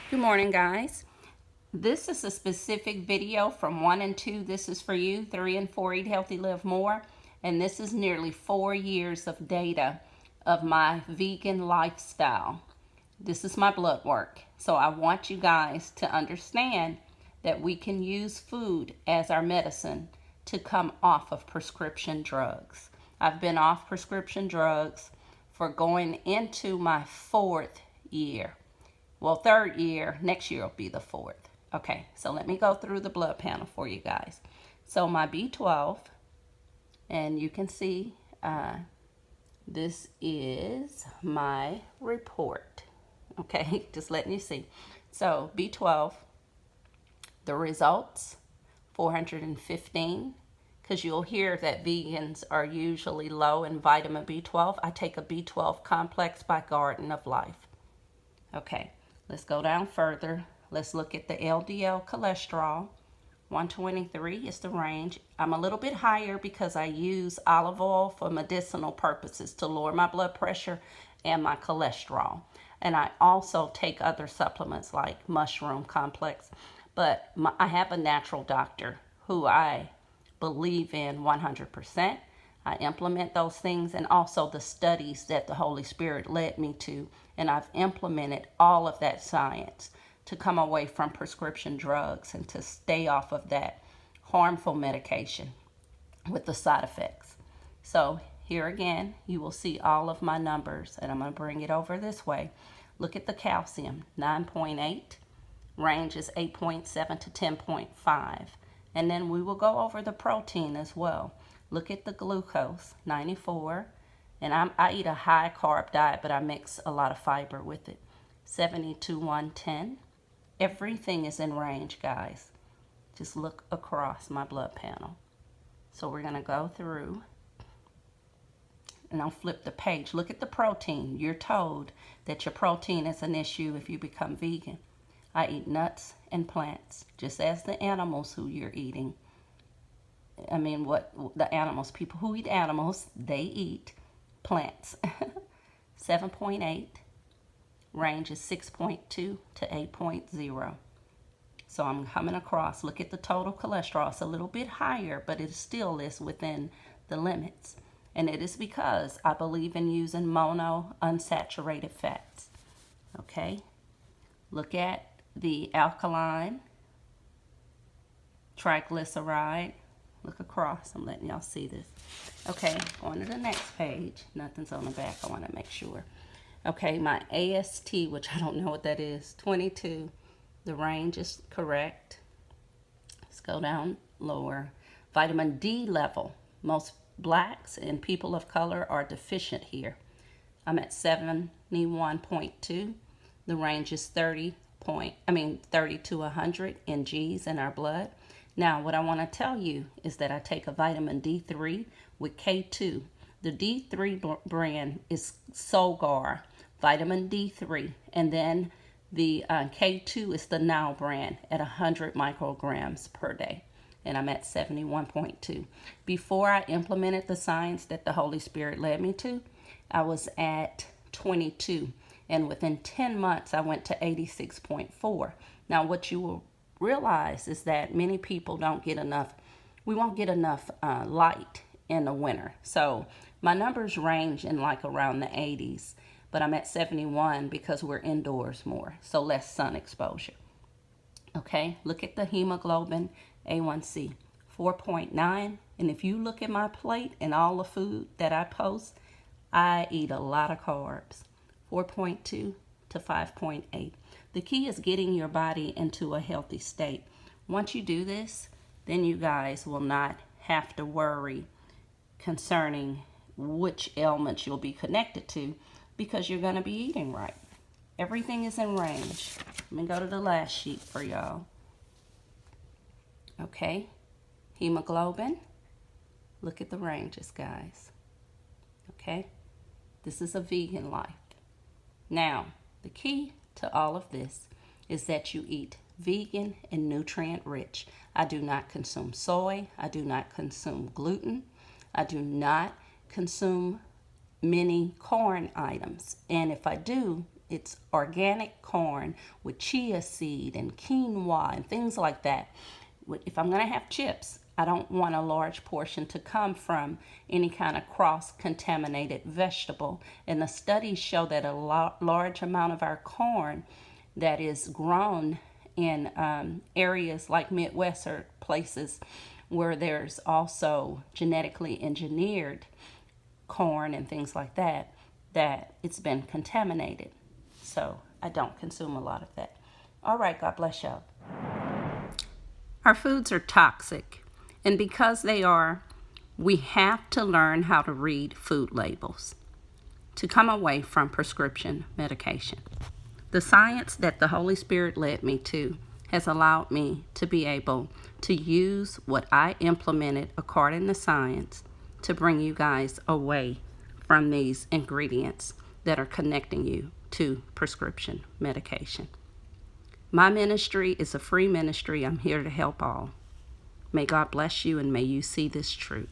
Good morning, guys. This is a specific video from 1 and 2. This is for you. 3 and 4, Eat Healthy, Live More. And this is nearly 4 years of data of my vegan lifestyle. This is my blood work. So I want you guys to understand that we can use food as our medicine to come off of prescription drugs. I've been off prescription drugs for going into my 4th year. Well, 3rd year. Next year will be the 4th. Okay, so let me go through the blood panel for you guys. So my B12, and you can see this is my report. Okay, just letting you see. So B12, the results, 415, because you'll hear that vegans are usually low in vitamin B12. I take a B12 complex by Garden of Life. Okay, let's go down further. Let's look at the LDL cholesterol. 123 is the range. I'm a little bit higher because I use olive oil for medicinal purposes to lower my blood pressure and my cholesterol. And I also take other supplements like mushroom complex. But I have a natural doctor who I believe in 100%. I implement those things and also the studies that the Holy Spirit led me to. And I've implemented all of that science to come away from prescription drugs and to stay off of that harmful medication with the side effects. So here again, you will see all of my numbers, and I'm going to bring it over this way. Look at the calcium, 9.8. Range is 8.7 to 10.5. And then we will go over the protein as well. Look at the glucose, 94. And I eat a high carb diet, but I mix a lot of fiber with it. 70 to 110. Everything is in range, guys. Just look across my blood panel. So we're going to go through, and I'll flip the page. Look at the protein. You're told that your protein is an issue if you become vegan. I eat nuts and plants, just as the animals who you're eating. I mean, what the animals, people who eat animals, they eat plants. 7.8. Range is 6.2 to 8.0. So I'm coming across. Look at the total cholesterol. It's a little bit higher, but it still is within the limits. And it is because I believe in using mono unsaturated fats. Okay. Look at the alkaline triglyceride. Look across. I'm letting y'all see this. Okay, going to the next page. Nothing's on the back. I want to make sure. Okay, my AST, which I don't know what that is, 22. The range is correct. Let's go down lower. Vitamin D level. Most blacks and people of color are deficient here. I'm at 71.2. The range is 30 to 100 in G's in our blood. Now, what I want to tell you is that I take a vitamin D3 with K2. The D3 brand is Solgar, vitamin D3, and then the K2 is the Now brand at 100 micrograms per day, and I'm at 71.2. Before I implemented the science that the Holy Spirit led me to, I was at 22, and within 10 months, I went to 86.4. Now, what you will realize is that many people don't get enough, we won't get enough light in the winter. So my numbers range in like around the 80s, but I'm at 71 because we're indoors more, so less sun exposure. Okay, look at the hemoglobin A1C, 4.9. And if you look at my plate and all the food that I post, I eat a lot of carbs, 4.2 to 5.8. The key is getting your body into a healthy state. Once you do this, then you guys will not have to worry concerning which ailments you'll be connected to because you're going to be eating right. Everything is in range. Let me go to the last sheet for y'all. Okay, hemoglobin. Look at the ranges, guys. Okay, this is a vegan life. Now, the key to all of this is that you eat vegan and nutrient rich. I do not consume soy. I do not consume gluten. I do not consume many corn items. And if I do, It's organic corn with chia seed and quinoa and things like that. If I'm going to have chips, I don't want a large portion to come from any kind of cross-contaminated vegetable. And the studies show that a large amount of our corn that is grown in areas like Midwest or places where there's also genetically engineered corn and things like that, that it's been contaminated. So I don't consume a lot of that. All right, God bless y'all. Our foods are toxic, and because they are, we have to learn how to read food labels to come away from prescription medication. The science that the Holy Spirit led me to has allowed me to be able to use what I implemented according to science to bring you guys away from these ingredients that are connecting you to prescription medication. My ministry is a free ministry. I'm here to help all. May God bless you, and may you see this truth.